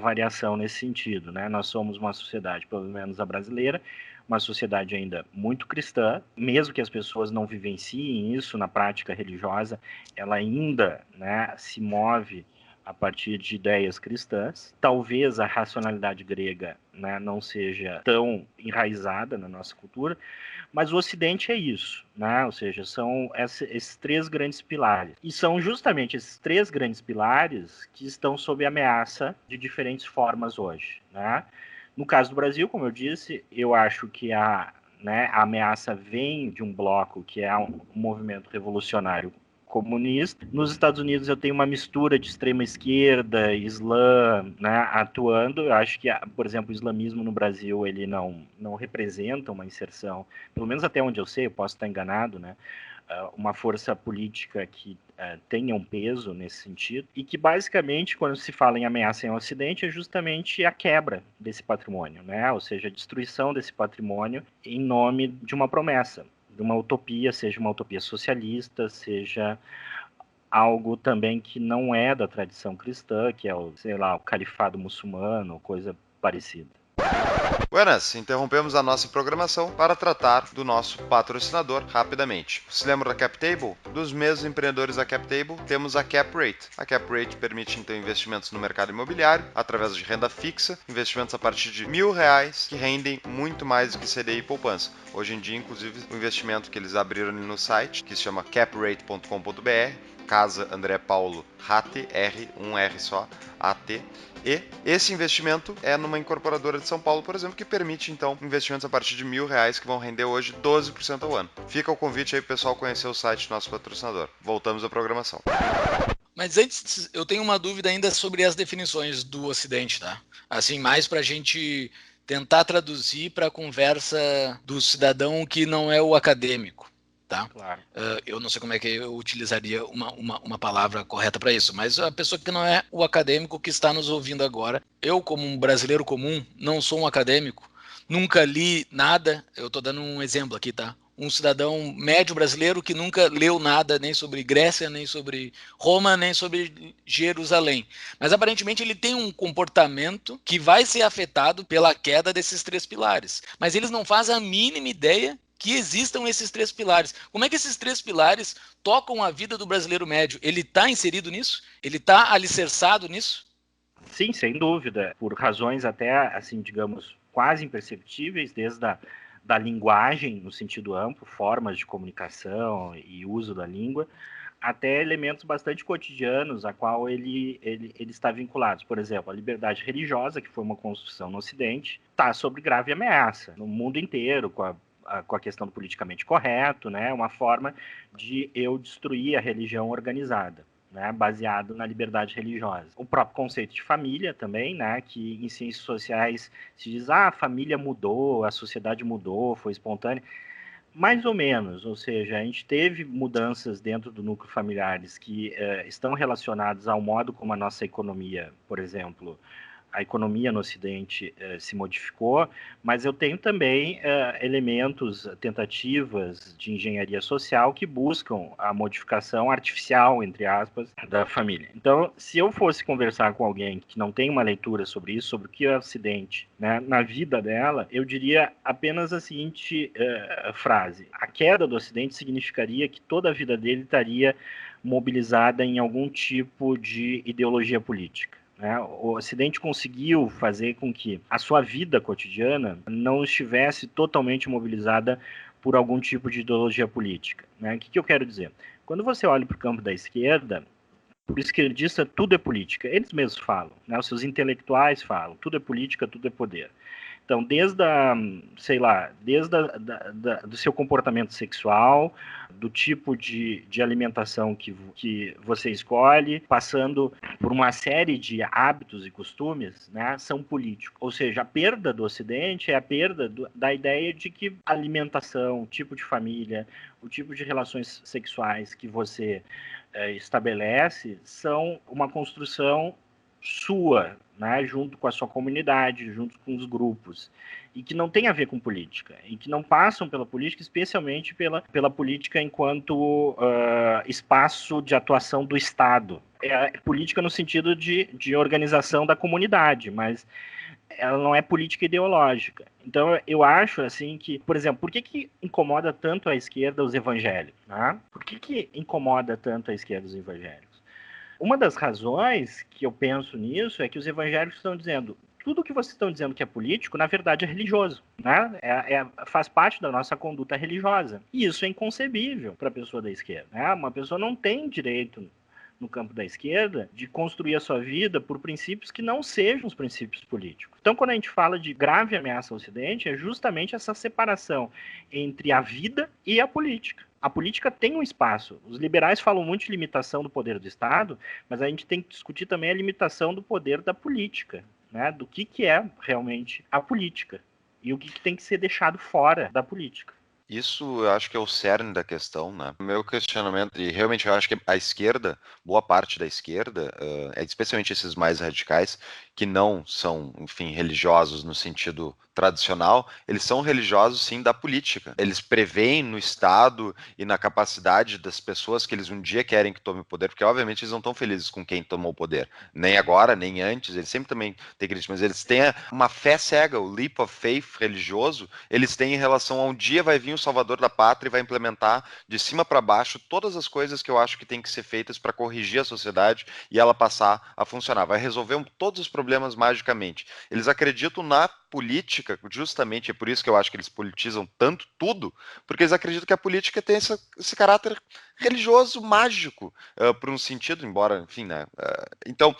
variação nesse sentido. Né? Nós somos uma sociedade, pelo menos a brasileira, uma sociedade ainda muito cristã, mesmo que as pessoas não vivenciem isso na prática religiosa, ela ainda, né, se move a partir de ideias cristãs. Talvez a racionalidade grega, né, não seja tão enraizada na nossa cultura, mas o Ocidente é isso, né? Ou seja, são esses 3 grandes pilares. E são justamente esses 3 grandes pilares que estão sob ameaça de diferentes formas hoje, né? No caso do Brasil, como eu disse, eu acho que a ameaça vem de um bloco que é um movimento revolucionário comunista. Nos Estados Unidos eu tenho uma mistura de extrema esquerda, islã, né, atuando. Eu acho que, por exemplo, o islamismo no Brasil ele não representa uma inserção, pelo menos até onde eu sei, eu posso estar enganado, né? Uma força política que tenha um peso nesse sentido, e que basicamente, quando se fala em ameaça em Ocidente, é justamente a quebra desse patrimônio, né? Ou seja, a destruição desse patrimônio em nome de uma promessa, de uma utopia, seja uma utopia socialista, seja algo também que não é da tradição cristã, que é o califado muçulmano, coisa parecida. Buenas, interrompemos a nossa programação para tratar do nosso patrocinador rapidamente. Se lembra da CapTable? Dos mesmos empreendedores da CapTable, temos a CapRate. A CapRate permite então investimentos no mercado imobiliário através de renda fixa, investimentos a partir de R$1.000 que rendem muito mais do que CDI e poupança. Hoje em dia, inclusive, o investimento que eles abriram no site, que se chama caprate.com.br, Casa André Paulo Rate, R, um R só, AT. E esse investimento é numa incorporadora de São Paulo, por exemplo, que permite, então, investimentos a partir de R$1.000 que vão render hoje 12% ao ano. Fica o convite aí, pessoal, conhecer o site do nosso patrocinador. Voltamos à programação. Mas antes, eu tenho uma dúvida ainda sobre as definições do Ocidente, tá? Assim, mais para a gente tentar traduzir para a conversa do cidadão que não é o acadêmico. tá? Claro. Eu não sei como é que eu utilizaria uma palavra correta para isso, mas a pessoa que não é o acadêmico que está nos ouvindo agora, eu como um brasileiro comum, não sou um acadêmico, nunca li nada, eu estou dando um exemplo aqui, tá? Um cidadão médio brasileiro que nunca leu nada nem sobre Grécia, nem sobre Roma, nem sobre Jerusalém. Mas aparentemente ele tem um comportamento que vai ser afetado pela queda desses 3 pilares. Mas eles não fazem a mínima ideia que existam esses 3 pilares. Como é que esses 3 pilares tocam a vida do brasileiro médio? Ele está inserido nisso? Ele está alicerçado nisso? Sim, sem dúvida, por razões até, assim, digamos, quase imperceptíveis, desde da linguagem, no sentido amplo, formas de comunicação e uso da língua, até elementos bastante cotidianos a qual ele está vinculado. Por exemplo, a liberdade religiosa, que foi uma construção no Ocidente, está sob grave ameaça no mundo inteiro, com a questão do politicamente correto, né? Uma forma de eu destruir a religião organizada. Né, baseado na liberdade religiosa. O próprio conceito de família também, né, que em ciências sociais se diz, a família mudou, a sociedade mudou, foi espontânea. Mais ou menos, ou seja, a gente teve mudanças dentro do núcleo familiares que estão relacionadas ao modo como a nossa economia, por exemplo, a economia no Ocidente se modificou, mas eu tenho também elementos, tentativas de engenharia social que buscam a modificação artificial, entre aspas, da família. Então, se eu fosse conversar com alguém que não tem uma leitura sobre isso, sobre o que é o Ocidente, né, na vida dela, eu diria apenas a seguinte frase: a queda do Ocidente significaria que toda a vida dele estaria mobilizada em algum tipo de ideologia política. Né? O Ocidente conseguiu fazer com que a sua vida cotidiana não estivesse totalmente mobilizada por algum tipo de ideologia política. Né? O que eu quero dizer? Quando você olha para o campo da esquerda, para o esquerdista tudo é política. Eles mesmos falam, né? Os seus intelectuais falam, tudo é política, tudo é poder. Então, desde do seu comportamento sexual, do tipo de alimentação que você escolhe, passando por uma série de hábitos e costumes, né, são políticos. Ou seja, a perda do Ocidente é a perda da ideia de que alimentação, o tipo de família, o tipo de relações sexuais que você estabelece são uma construção sua, né, junto com a sua comunidade, junto com os grupos, e que não tem a ver com política, e que não passam pela política, especialmente pela política enquanto espaço de atuação do Estado. É política no sentido de organização da comunidade, mas ela não é política ideológica. Então, eu acho, assim, que, por exemplo, por que incomoda tanto a esquerda os evangélicos? Né? Por que incomoda tanto a esquerda os evangélicos? Uma das razões que eu penso nisso é que os evangélicos estão dizendo tudo que vocês estão dizendo que é político, na verdade é religioso, né? Faz parte da nossa conduta religiosa. E isso é inconcebível para a pessoa da esquerda. Né? Uma pessoa não tem direito, no campo da esquerda, de construir a sua vida por princípios que não sejam os princípios políticos. Então, quando a gente fala de grave ameaça ao Ocidente, é justamente essa separação entre a vida e a política. A política tem um espaço. Os liberais falam muito de limitação do poder do Estado, mas a gente tem que discutir também a limitação do poder da política, né? Do que é realmente a política e o que tem que ser deixado fora da política. Isso eu acho que é o cerne da questão, né? O meu questionamento, e realmente eu acho que a esquerda, boa parte da esquerda, especialmente esses mais radicais, que não são, enfim, religiosos no sentido tradicional, eles são religiosos sim da política. Eles preveem no Estado e na capacidade das pessoas que eles um dia querem que tome o poder, porque obviamente eles não estão felizes com quem tomou o poder, nem agora, nem antes, eles sempre também têm crítica, mas eles têm uma fé cega, o leap of faith religioso, eles têm em relação a um dia vai vir o salvador da pátria e vai implementar de cima para baixo todas as coisas que eu acho que tem que ser feitas para corrigir a sociedade e ela passar a funcionar. Vai resolver todos os problemas magicamente. Eles acreditam na política, justamente é por isso que eu acho que eles politizam tanto tudo, porque eles acreditam que a política tem esse caráter religioso mágico, por um sentido, embora, enfim, né? Então,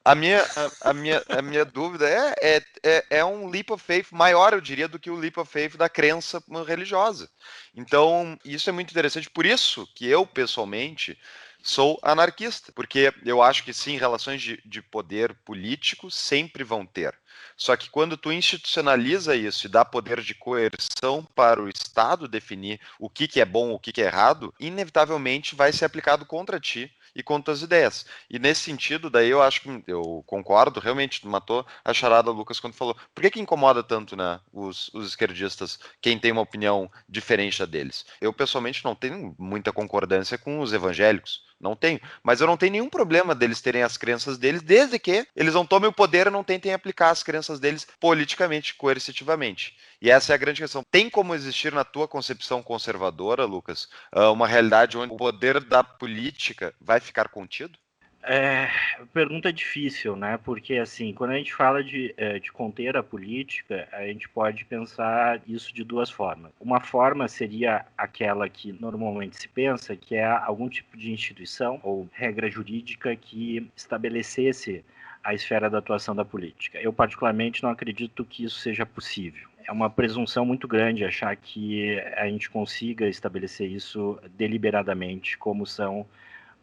a minha dúvida é um leap of faith maior, eu diria, do que o leap of faith da crença religiosa. Então, isso é muito interessante. Por isso que eu, pessoalmente, sou anarquista, porque eu acho que sim, relações de poder político sempre vão ter. Só que quando tu institucionaliza isso e dá poder de coerção para o Estado definir o que é bom, o que é errado, inevitavelmente vai ser aplicado contra ti e contra as ideias. E nesse sentido, daí eu acho que eu concordo, realmente matou a charada, Lucas, quando falou, por que incomoda tanto, né, os esquerdistas, quem tem uma opinião diferente da deles? Eu, pessoalmente, não tenho muita concordância com os evangélicos, não tenho, mas eu não tenho nenhum problema deles terem as crenças deles, desde que eles não tomem o poder e não tentem aplicar as crenças deles politicamente, coercitivamente. E essa é a grande questão. Tem como existir na tua concepção conservadora, Lucas, uma realidade onde o poder da política vai ficar contido? Pergunta difícil, né? Porque, assim, quando a gente fala de conter a política, a gente pode pensar isso de duas formas. Uma forma seria aquela que normalmente se pensa, que é algum tipo de instituição ou regra jurídica que estabelecesse a esfera da atuação da política. Eu, particularmente, não acredito que isso seja possível. É uma presunção muito grande achar que a gente consiga estabelecer isso deliberadamente, como são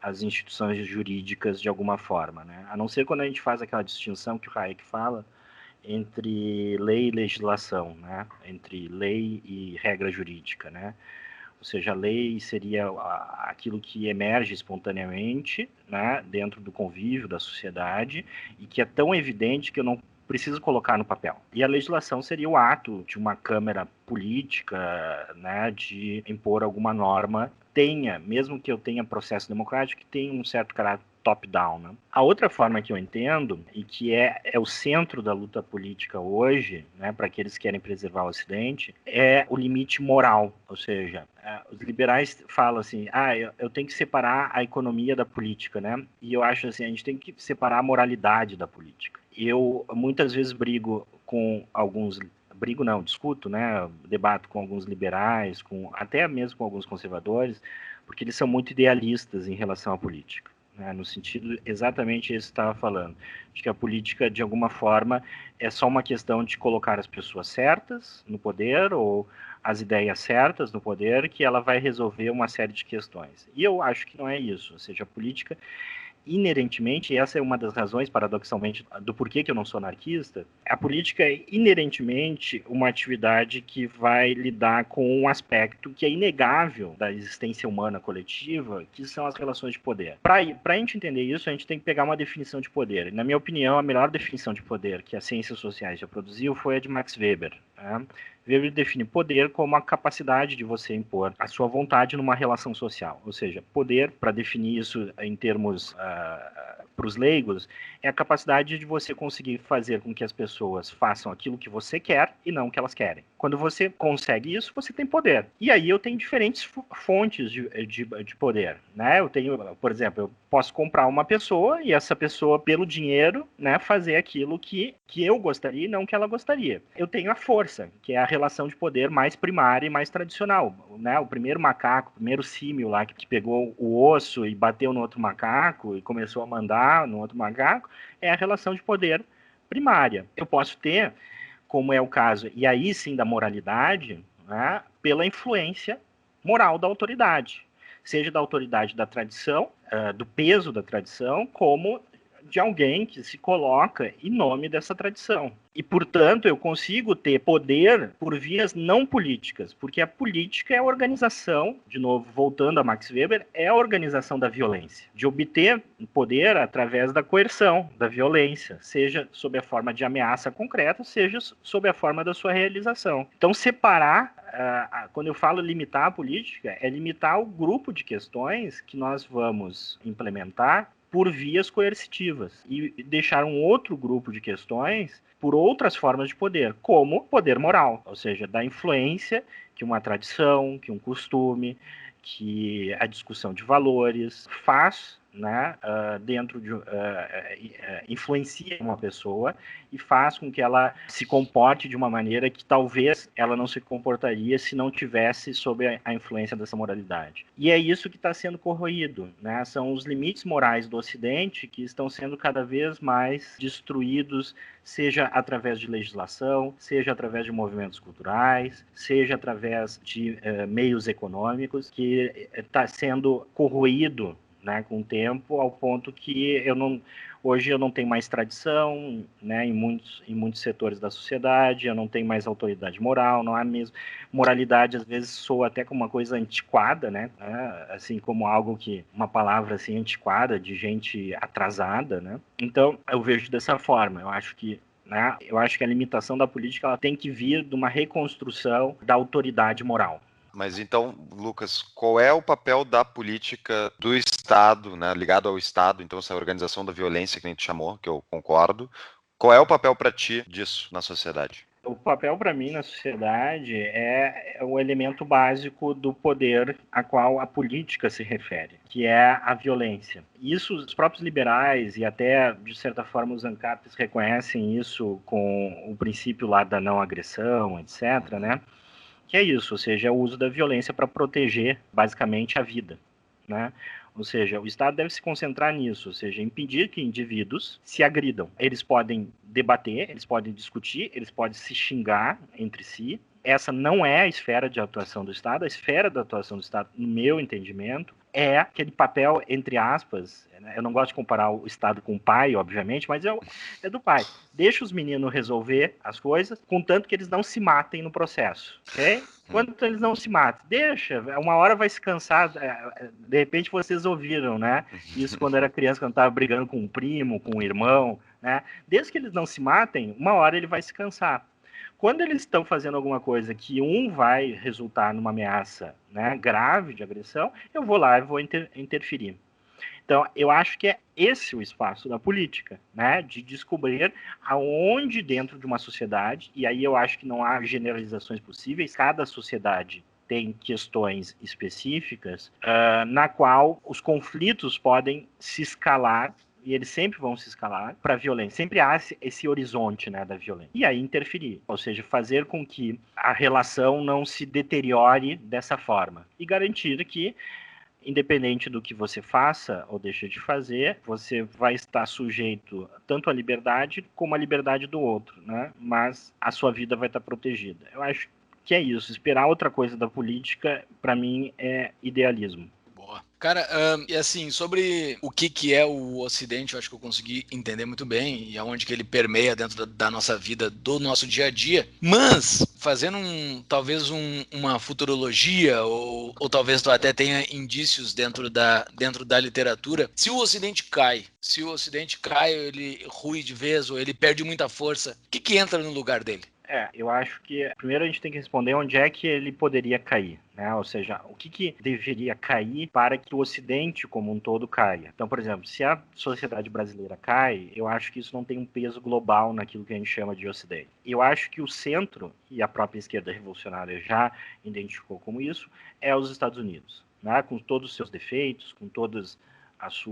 as instituições jurídicas de alguma forma, né? A não ser quando a gente faz aquela distinção que o Hayek fala entre lei e legislação, né? Entre lei e regra jurídica, né? Ou seja, a lei seria aquilo que emerge espontaneamente, né, dentro do convívio da sociedade e que é tão evidente que eu não preciso colocar no papel. E a legislação seria o ato de uma câmara política, né, de impor alguma norma, mesmo que eu tenha processo democrático, que tenha um certo caráter top-down. Né? A outra forma que eu entendo, e que é o centro da luta política hoje, né, para aqueles que querem preservar o Ocidente, é o limite moral. Ou seja, os liberais falam assim, eu tenho que separar a economia da política, né? E eu acho assim, a gente tem que separar a moralidade da política. Eu muitas vezes discuto, né, debato com alguns liberais, até mesmo com alguns conservadores, porque eles são muito idealistas em relação à política. Né, no sentido exatamente esse que estava falando, de que a política, de alguma forma, é só uma questão de colocar as pessoas certas no poder, ou as ideias certas no poder, que ela vai resolver uma série de questões. E eu acho que não é isso, ou seja, a política inerentemente, e essa é uma das razões, paradoxalmente, do porquê que eu não sou anarquista, a política é inerentemente uma atividade que vai lidar com um aspecto que é inegável da existência humana coletiva, que são as relações de poder. Para a gente entender isso, a gente tem que pegar uma definição de poder. Na minha opinião, a melhor definição de poder que as ciências sociais já produziu foi a de Max Weber. Né? Weber define poder como a capacidade de você impor a sua vontade numa relação social. Ou seja, poder, para definir isso em termos para os leigos, é a capacidade de você conseguir fazer com que as pessoas façam aquilo que você quer e não o que elas querem. Quando você consegue isso, você tem poder. E aí eu tenho diferentes fontes de poder. Né? Eu tenho, por exemplo, eu posso comprar uma pessoa e essa pessoa, pelo dinheiro, né, fazer aquilo que eu gostaria e não que ela gostaria. Eu tenho a força, que é a relação de poder mais primária e mais tradicional. Né? O primeiro macaco, o primeiro símio lá que pegou o osso e bateu no outro macaco e começou a mandar no outro macaco, é a relação de poder primária. Eu posso ter, como é o caso, e aí sim da moralidade, né, pela influência moral da autoridade. Seja da autoridade da tradição, do peso da tradição, como de alguém que se coloca em nome dessa tradição. E, portanto, eu consigo ter poder por vias não políticas, porque a política é a organização, de novo, voltando a Max Weber, é a organização da violência, de obter poder através da coerção, da violência, seja sob a forma de ameaça concreta, seja sob a forma da sua realização. Então, separar, quando eu falo limitar a política, é limitar o grupo de questões que nós vamos implementar por vias coercitivas e deixar um outro grupo de questões por outras formas de poder, como poder moral, ou seja, da influência que uma tradição, que um costume, que a discussão de valores faz, né, influencia uma pessoa e faz com que ela se comporte de uma maneira que talvez ela não se comportaria se não tivesse sob a influência dessa moralidade. E é isso que está sendo corroído, né? São os limites morais do Ocidente que estão sendo cada vez mais destruídos, seja através de legislação, seja através de movimentos culturais, seja através de meios econômicos, que está sendo corroído, né, com o tempo, ao ponto que hoje eu não tenho mais tradição, né, em muitos setores da sociedade, eu não tenho mais autoridade moral, não há mesmo moralidade, às vezes soa até como uma coisa antiquada, né, assim como algo que, uma palavra assim antiquada, de gente atrasada, né, então eu vejo dessa forma, eu acho que a limitação da política ela tem que vir de uma reconstrução da autoridade moral. Mas então, Lucas, qual é o papel da política do Estado, né, ligado ao Estado, então essa organização da violência que a gente chamou, que eu concordo, qual é o papel para ti disso na sociedade? O papel para mim na sociedade é o elemento básico do poder a qual a política se refere, que é a violência. Isso os próprios liberais e até, de certa forma, os ANCAPs reconhecem isso com o princípio lá da não agressão, etc., né? Que é isso, ou seja, é o uso da violência para proteger, basicamente, a vida, né? Ou seja, o Estado deve se concentrar nisso, ou seja, impedir que indivíduos se agridam. Eles podem debater, eles podem discutir, eles podem se xingar entre si. Essa não é a esfera de atuação do Estado. A esfera de atuação do Estado, no meu entendimento, é aquele papel, entre aspas, eu não gosto de comparar o Estado com o pai, obviamente, mas é do pai. Deixa os meninos resolver as coisas, contanto que eles não se matem no processo, ok? Quando eles não se matam, deixa, uma hora vai se cansar, de repente vocês ouviram, né? Isso quando era criança, quando estava brigando com um primo, com um irmão, né? Desde que eles não se matem, uma hora ele vai se cansar. Quando eles estão fazendo alguma coisa que vai resultar numa ameaça, né, grave de agressão, eu vou lá e vou interferir. Então, eu acho que é esse o espaço da política, né, de descobrir aonde dentro de uma sociedade, e aí eu acho que não há generalizações possíveis, cada sociedade tem questões específicas na qual os conflitos podem se escalar e eles sempre vão se escalar para a violência. Sempre há esse horizonte, né, da violência. E aí interferir, ou seja, fazer com que a relação não se deteriore dessa forma e garantir que, independente do que você faça ou deixe de fazer, você vai estar sujeito tanto à liberdade como à liberdade do outro, né? Mas a sua vida vai estar protegida. Eu acho que é isso. Esperar outra coisa da política, para mim, é idealismo. Cara, e assim, sobre o que é o Ocidente, eu acho que eu consegui entender muito bem e aonde que ele permeia dentro da nossa vida, do nosso dia a dia, mas fazendo talvez uma futurologia ou talvez tu até tenha indícios dentro da literatura, se o Ocidente cai, ele rui de vez ou ele perde muita força, o que entra no lugar dele? Eu acho que primeiro a gente tem que responder onde é que ele poderia cair, né? Ou seja, o que deveria cair para que o Ocidente como um todo caia. Então, por exemplo, se a sociedade brasileira cai, eu acho que isso não tem um peso global naquilo que a gente chama de Ocidente. Eu acho que o centro, e a própria esquerda revolucionária já identificou como isso, é os Estados Unidos, né? Com todos os seus defeitos, com todas as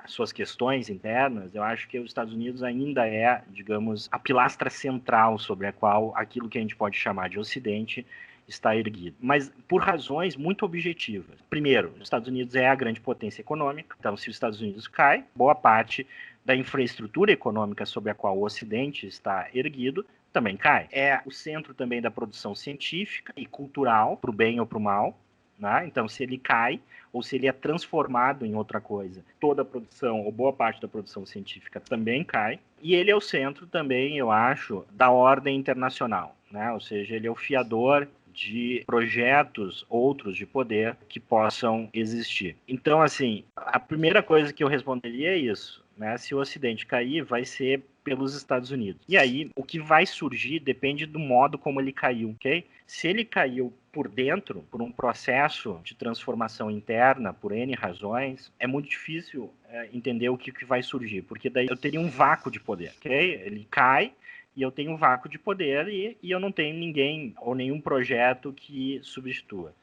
suas questões internas, eu acho que os Estados Unidos ainda é, digamos, a pilastra central sobre a qual aquilo que a gente pode chamar de Ocidente está erguido. Mas por razões muito objetivas. Primeiro, os Estados Unidos é a grande potência econômica, então se os Estados Unidos cai, boa parte da infraestrutura econômica sobre a qual o Ocidente está erguido também cai. É o centro também da produção científica e cultural, para o bem ou para o mal, né? Então, se ele cai, ou se ele é transformado em outra coisa, toda a produção, ou boa parte da produção científica também cai. E ele é o centro também, eu acho, da ordem internacional, né? Ou seja, ele é o fiador de projetos outros de poder que possam existir. Então, assim, a primeira coisa que eu responderia é isso, né? Se o Ocidente cair, vai ser pelos Estados Unidos. E aí, o que vai surgir depende do modo como ele caiu, ok? Se ele caiu por dentro, por um processo de transformação interna, por N razões, é muito difícil entender o que vai surgir, porque daí eu teria um vácuo de poder, ok? Ele cai e eu tenho um vácuo de poder e eu não tenho ninguém ou nenhum projeto que substitua.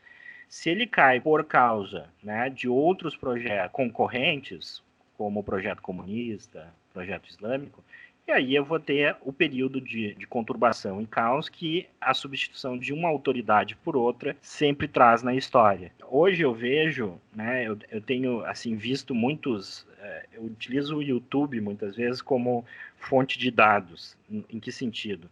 Se ele cai por causa, né, de outros projetos concorrentes, como o projeto comunista, projeto islâmico, e aí eu vou ter o período de conturbação e caos que a substituição de uma autoridade por outra sempre traz na história. Hoje eu vejo, né, eu tenho assim visto muitos, eu utilizo o YouTube muitas vezes como fonte de dados. Em que sentido?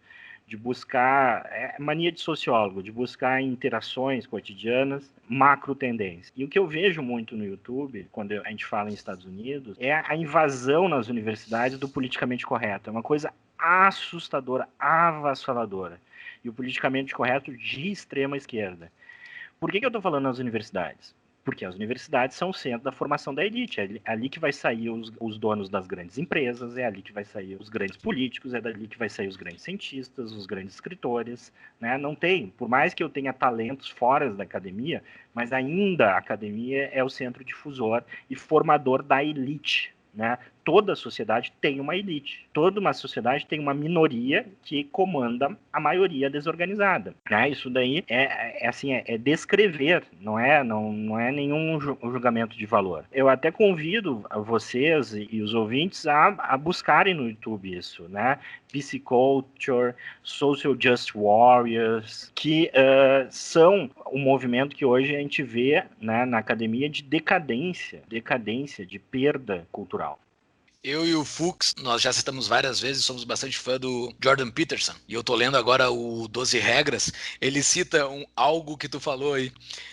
de buscar, mania de sociólogo, de buscar interações cotidianas, macro tendência. E o que eu vejo muito no YouTube, quando a gente fala em Estados Unidos, é a invasão nas universidades do politicamente correto. É uma coisa assustadora, avassaladora. E o politicamente correto de extrema esquerda. Por que eu estou falando nas universidades? Porque as universidades são o centro da formação da elite. É ali que vai sair os donos das grandes empresas, é ali que vai sair os grandes políticos, é dali que vai sair os grandes cientistas, os grandes escritores. Né? Não tem, por mais que eu tenha talentos fora da academia, mas ainda a academia é o centro difusor e formador da elite. Né? Toda sociedade tem uma elite. Toda uma sociedade tem uma minoria que comanda a maioria desorganizada. Né? Isso daí é descrever, não é nenhum julgamento de valor. Eu até convido vocês e os ouvintes a buscarem no YouTube isso, né? Psyculture, Social Just Warriors, que são um movimento que hoje a gente vê, né, na academia de decadência, de perda cultural. Eu e o Fux, nós já citamos várias vezes, somos bastante fã do Jordan Peterson. E eu tô lendo agora o 12 Regras. Ele cita algo que tu falou aí.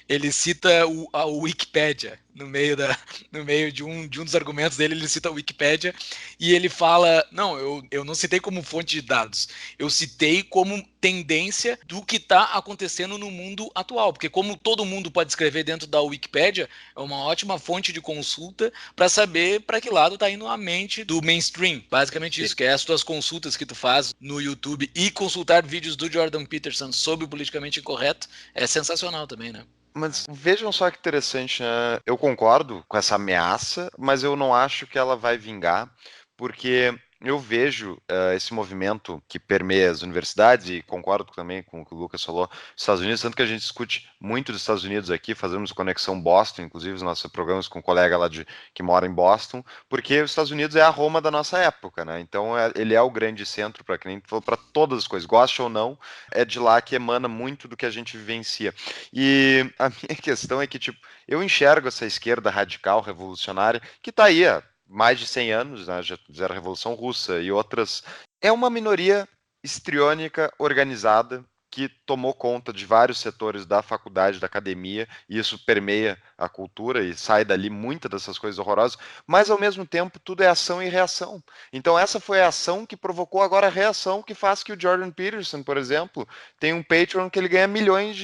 Ele cita a Wikipédia. No meio de um dos argumentos dele, ele cita a Wikipédia e ele fala, não, eu não citei como fonte de dados, eu citei como tendência do que está acontecendo no mundo atual, porque como todo mundo pode escrever dentro da Wikipédia, é uma ótima fonte de consulta para saber para que lado está indo a mente do mainstream, basicamente isso, que é as tuas consultas que tu faz no YouTube e consultar vídeos do Jordan Peterson sobre o politicamente incorreto é sensacional também, né? Mas vejam só que interessante, né? Eu concordo com essa ameaça, mas eu não acho que ela vai vingar, porque eu vejo esse movimento que permeia as universidades, e concordo também com o que o Lucas falou, dos Estados Unidos, tanto que a gente discute muito dos Estados Unidos aqui, fazemos Conexão Boston, inclusive os nossos programas com um colega lá que mora em Boston, porque os Estados Unidos é a Roma da nossa época, né? Então ele é o grande centro, para quem falou, para todas as coisas, gosta ou não, é de lá que emana muito do que a gente vivencia. E a minha questão é que, tipo, eu enxergo essa esquerda radical, revolucionária, que está aí há mais de 100 anos, né, já fizeram a Revolução Russa e outras. É uma minoria histriônica, organizada, que tomou conta de vários setores da faculdade, da academia, e isso permeia a cultura e sai dali muitas dessas coisas horrorosas, mas ao mesmo tempo tudo é ação e reação. Então essa foi a ação que provocou agora a reação que faz que o Jordan Peterson, por exemplo, tem um Patreon que ele ganha $milhões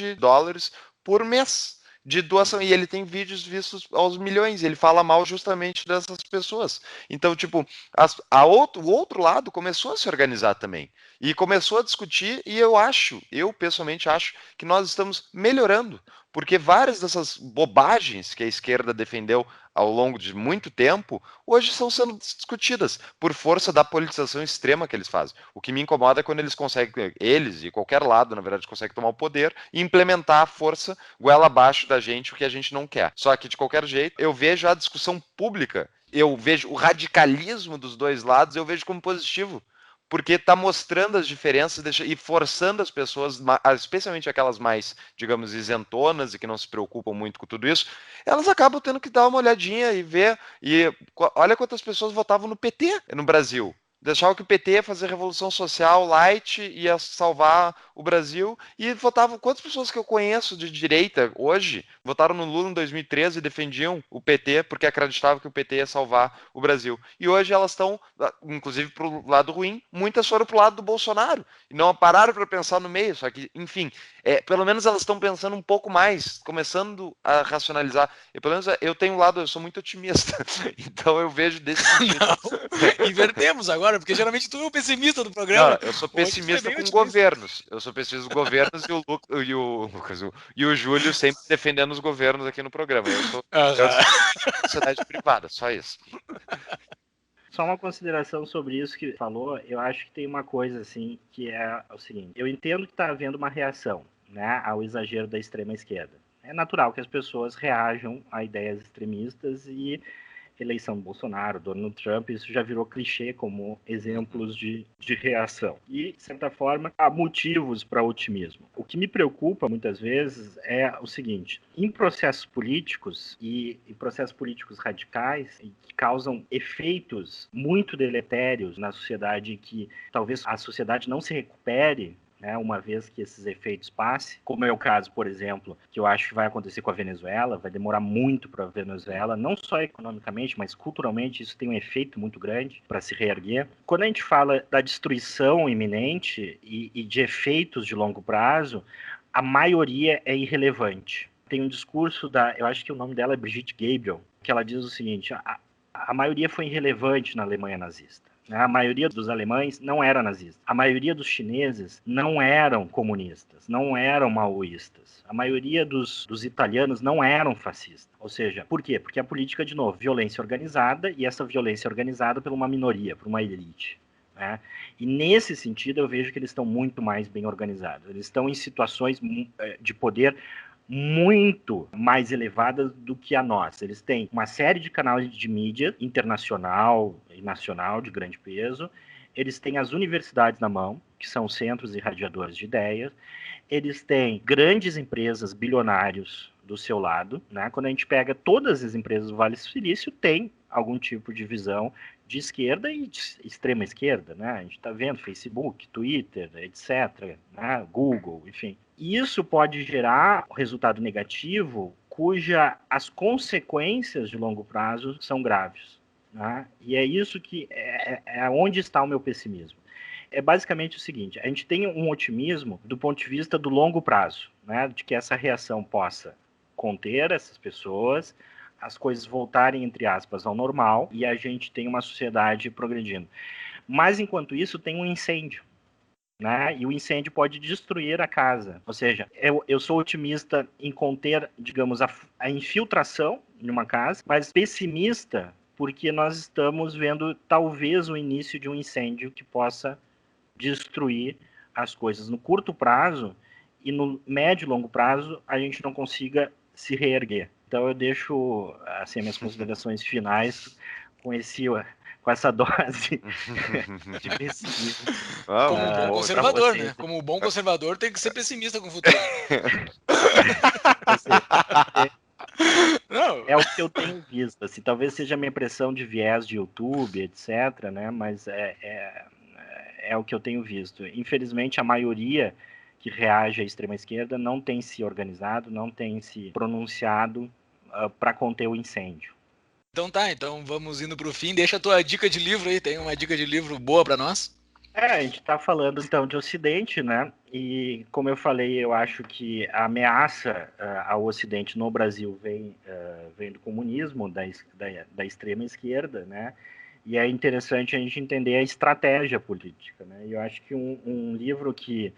por mês de doação, e ele tem vídeos vistos aos milhões, ele fala mal justamente dessas pessoas. Então, tipo, o outro lado começou a se organizar também, e começou a discutir, e eu pessoalmente acho que nós estamos melhorando, porque várias dessas bobagens que a esquerda defendeu ao longo de muito tempo, hoje estão sendo discutidas por força da politização extrema que eles fazem. O que me incomoda é quando eles e qualquer lado, na verdade, conseguem tomar o poder e implementar a força goela abaixo da gente, o que a gente não quer. Só que, de qualquer jeito, eu vejo a discussão pública, eu vejo o radicalismo dos dois lados, eu vejo como positivo. Porque está mostrando as diferenças e forçando as pessoas, especialmente aquelas mais, digamos, isentonas e que não se preocupam muito com tudo isso, elas acabam tendo que dar uma olhadinha e ver. E olha quantas pessoas votavam no PT no Brasil. Deixavam que o PT ia fazer revolução social light, ia salvar o Brasil, e votavam. Quantas pessoas que eu conheço de direita hoje votaram no Lula em 2013 e defendiam o PT porque acreditavam que o PT ia salvar o Brasil? E hoje elas estão, inclusive para o lado ruim, muitas foram para o lado do Bolsonaro e não pararam para pensar no meio. Só que, enfim, pelo menos elas estão pensando um pouco mais, começando a racionalizar. E pelo menos eu tenho um lado, eu sou muito otimista, então eu vejo desse jeito. Não, invertemos agora, porque geralmente tu é o pessimista do Não, programa. eu sou Hoje tu é pessimista bem com otimista. governos. Eu sou pessimista com governos e o Júlio sempre defendendo os governos aqui no programa. Eu sou sociedade privada, só isso. Só uma consideração sobre isso que falou, eu acho que tem uma coisa assim, que é o seguinte, eu entendo que está havendo uma reação, né, ao exagero da extrema esquerda. É natural que as pessoas reajam a ideias extremistas e eleição do Bolsonaro, Donald Trump, isso já virou clichê como exemplos de reação. E, de certa forma, há motivos para otimismo. O que me preocupa, muitas vezes, é o seguinte, em processos políticos e processos políticos radicais, que causam efeitos muito deletérios na sociedade, que talvez a sociedade não se recupere né, uma vez que esses efeitos passem, como é o caso, por exemplo, que eu acho que vai acontecer com a Venezuela, vai demorar muito para a Venezuela, não só economicamente, mas culturalmente, isso tem um efeito muito grande para se reerguer. Quando a gente fala da destruição iminente e de efeitos de longo prazo, a maioria é irrelevante. Tem um discurso eu acho que o nome dela é Brigitte Gabriel, que ela diz o seguinte: a maioria foi irrelevante na Alemanha nazista. A maioria dos alemães não era nazista. A maioria dos chineses não eram comunistas, não eram maoístas. A maioria dos italianos não eram fascistas. Ou seja, por quê? Porque a política, de novo, violência organizada, e essa violência organizada por uma minoria, por uma elite. Né? E nesse sentido eu vejo que eles estão muito mais bem organizados. Eles estão em situações de poder muito mais elevadas do que a nossa. Eles têm uma série de canais de mídia internacional e nacional de grande peso. Eles têm as universidades na mão, que são centros irradiadores de ideias. Eles têm grandes empresas, bilionários do seu lado. Né? Quando a gente pega todas as empresas do Vale do Silício, tem algum tipo de visão de esquerda e de extrema esquerda, né? A gente está vendo Facebook, Twitter, etc., né? Google, enfim. Isso pode gerar um resultado negativo cuja as consequências de longo prazo são graves. Né? E é isso que é onde está o meu pessimismo. É basicamente o seguinte: a gente tem um otimismo do ponto de vista do longo prazo, né? De que essa reação possa conter essas pessoas, as coisas voltarem, entre aspas, ao normal e a gente tem uma sociedade progredindo. Mas, enquanto isso, tem um incêndio. Né? E o incêndio pode destruir a casa. Ou seja, eu sou otimista em conter, digamos, a infiltração de uma casa, mas pessimista porque nós estamos vendo talvez o início de um incêndio que possa destruir as coisas no curto prazo, e no médio e longo prazo a gente não consiga se reerguer. Então eu deixo assim minhas considerações finais com essa dose de pessimismo. Como um bom conservador, né? Como um bom conservador tem que ser pessimista com o futuro. Não. É o que eu tenho visto. Assim, talvez seja a minha impressão de viés de YouTube, etc., né? Mas é o que eu tenho visto. Infelizmente, a maioria que reage à extrema-esquerda não tem se organizado, não tem se pronunciado para conter o incêndio. Então tá, então vamos indo para o fim. Deixa a tua dica de livro aí, tem uma dica de livro boa para nós? A gente está falando então de Ocidente, né? E como eu falei, eu acho que a ameaça ao Ocidente no Brasil vem do comunismo, da extrema esquerda, né? E é interessante a gente entender a estratégia política, né? E eu acho que um livro que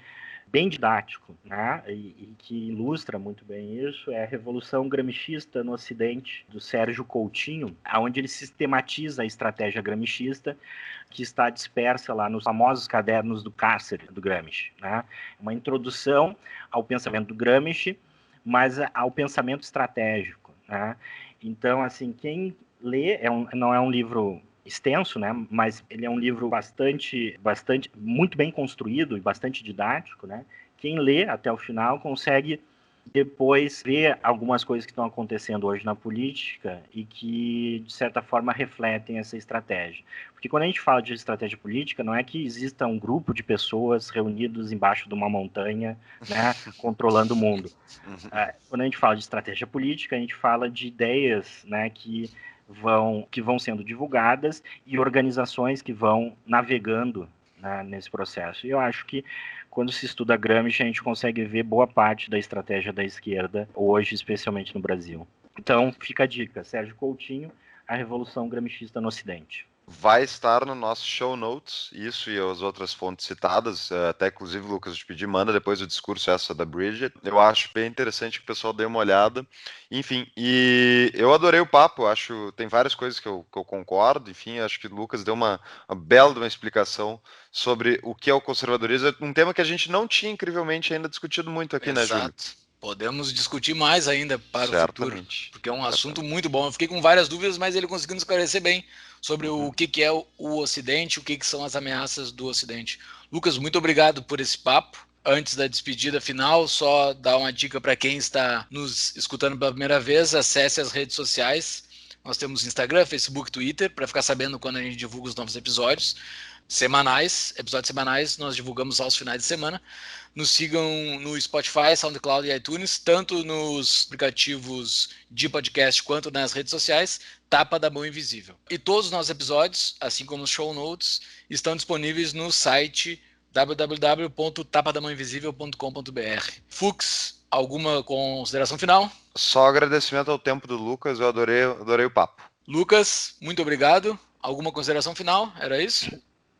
bem didático, né, e que ilustra muito bem isso, é a Revolução Gramscista no Ocidente, do Sérgio Coutinho, onde ele sistematiza a estratégia gramscista que está dispersa lá nos famosos cadernos do cárcere do Gramsci. Né? Uma introdução ao pensamento do Gramsci, mas ao pensamento estratégico. Né? Então, assim, quem lê, não é um livro extenso, né? Mas ele é um livro muito bem construído e bastante didático, né? Quem lê até o final consegue depois ver algumas coisas que estão acontecendo hoje na política e que, de certa forma, refletem essa estratégia. Porque quando a gente fala de estratégia política, não é que exista um grupo de pessoas reunidos embaixo de uma montanha, né, controlando o mundo. Quando a gente fala de estratégia política, a gente fala de ideias, né, que vão sendo divulgadas e organizações que vão navegando, né, nesse processo. E eu acho que quando se estuda Gramsci, a gente consegue ver boa parte da estratégia da esquerda hoje, especialmente no Brasil. Então, fica a dica, Sérgio Coutinho, A Revolução Gramscista no Ocidente. Vai estar no nosso show notes, isso e as outras fontes citadas, até inclusive, Lucas, eu te pedi, manda depois o discurso essa da Bridget. Eu acho bem interessante que o pessoal dê uma olhada. Enfim, e eu adorei o papo, acho tem várias coisas que eu concordo, enfim, acho que o Lucas deu uma bela de uma explicação sobre o que é o conservadorismo, um tema que a gente não tinha, incrivelmente, ainda discutido muito aqui, Exato. Né, Júlio? Podemos discutir mais ainda para o futuro, porque é um assunto muito bom. Eu fiquei com várias dúvidas, mas ele conseguiu nos esclarecer bem sobre o que é o Ocidente, o que são as ameaças do Ocidente. Lucas, muito obrigado por esse papo. Antes da despedida final, só dar uma dica para quem está nos escutando pela primeira vez, acesse as redes sociais. Nós temos Instagram, Facebook, Twitter, para ficar sabendo quando a gente divulga os novos episódios. semanais, episódios semanais, nós divulgamos aos finais de semana. Nos sigam no Spotify, SoundCloud e iTunes, tanto nos aplicativos de podcast quanto nas redes sociais, Tapa da Mão Invisível. E todos os nossos episódios, assim como os show notes, estão disponíveis no site www.tapadamãoinvisível.com.br. Fux, alguma consideração final? Só agradecimento ao tempo do Lucas, eu adorei o papo. Lucas, muito obrigado. Alguma consideração final? Era isso?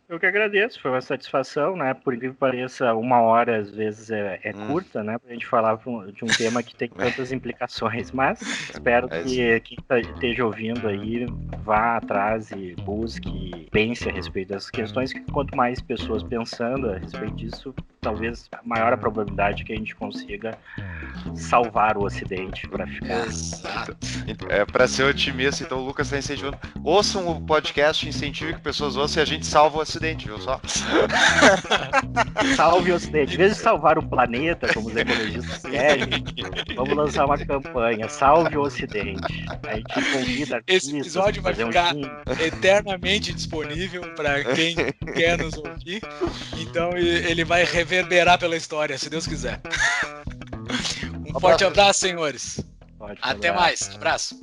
Eu que agradeço, foi uma satisfação, né? Por incrível que pareça, 1 hora às vezes é curta, né? Pra gente falar de um tema que tem tantas implicações, mas espero que quem esteja ouvindo aí vá atrás e busque, pense a respeito dessas questões, que quanto mais pessoas pensando a respeito disso, talvez maior a probabilidade que a gente consiga salvar o Ocidente para ficar. Exato. Para ser otimista, então o Lucas está incentivando. Ouçam o podcast, incentive que pessoas ouçam e a gente salva o Ocidente, viu só? Salve o Ocidente. Em vez de salvar o planeta, como os ecologistas querem, vamos lançar uma campanha. Salve o Ocidente. A gente convida artistas. Esse episódio vai ficar eternamente disponível para quem quer nos ouvir. Então ele vai reverberar pela história, se Deus quiser. Um forte abraço, senhores. Até mais. Abraço.